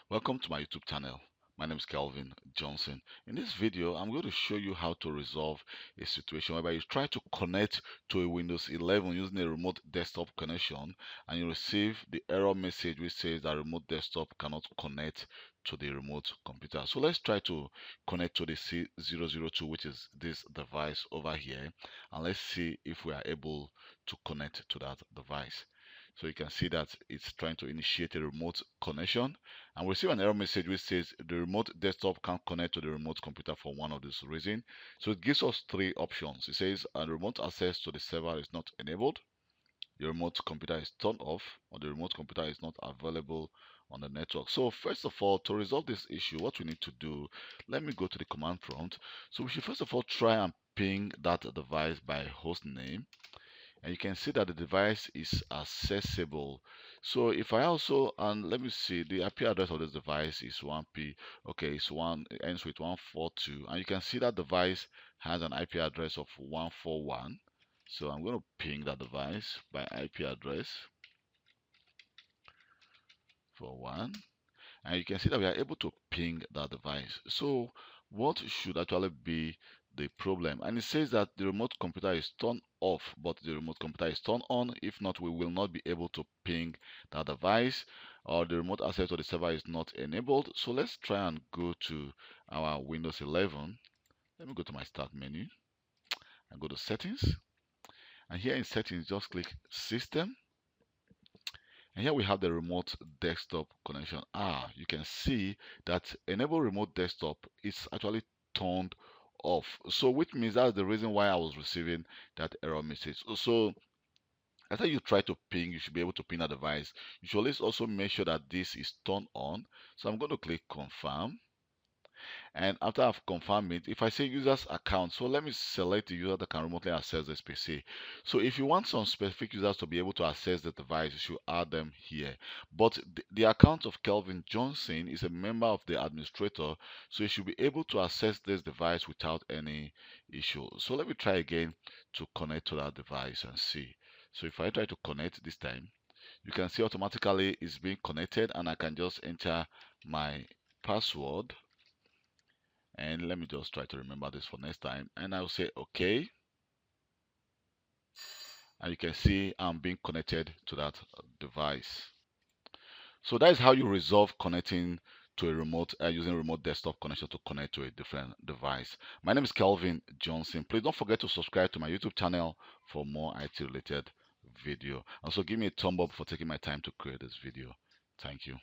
Welcome to my YouTube channel. My name is Kelvin Johnson. In this video, I'm going to show you how to resolve a situation whereby you try to connect to a Windows 11 using a remote desktop connection and you receive the error message which says that remote desktop cannot connect to the remote computer. So let's try to connect to the C002, which is this device over here, and let's see if we are able to connect to that device. So you can see that it's trying to initiate a remote connection and we receive an error message which says the remote desktop can't connect to the remote computer for one of these reasons. So it gives us three options. It says remote access to the server is not enabled, the remote computer is turned off, or the remote computer is not available on the network. So first of all, to resolve this issue, what we need to do, let me go to the command prompt. So we should first of all try and ping that device by host name, and you can see that the device is accessible. So if I also, and let me see, the IP address of this device is 1p. Okay, it's one, it ends with 142, and you can see that device has an IP address of 141. So I'm going to ping that device by IP address for one, and you can see that we are able to ping that device. So what should actually be the problem? And it says that the remote computer is turned off, but the remote computer is turned on. If not, we will not be able to ping that device, or the remote access to the server is not enabled. So let's try and go to our Windows 11. Let me go to my start menu and go to settings, and here in settings just click system, and here we have the remote desktop connection. You can see that enable remote desktop is actually turned off. So which means that's the reason why I was receiving that error message. So after you try to ping, you should be able to ping a device. You should always also make sure that this is turned on. So I'm going to click confirm. And after I've confirmed it, if I say users account, so let me select the user that can remotely access this PC. So if you want some specific users to be able to access the device, you should add them here. But the account of Kelvin Johnson is a member of the administrator, so you should be able to access this device without any issue. So let me try again to connect to that device and see. So if I try to connect this time, you can see automatically it's being connected, and I can just enter my password. And let me just try to remember this for next time, and I'll say okay, and you can see I'm being connected to that device. So that is how you resolve connecting to a remote using remote desktop connection to connect to a different device. My name is Kelvin Johnson. Please don't forget to subscribe to my YouTube channel for more IT related video. Also give me a thumb up for taking my time to create this video. Thank you.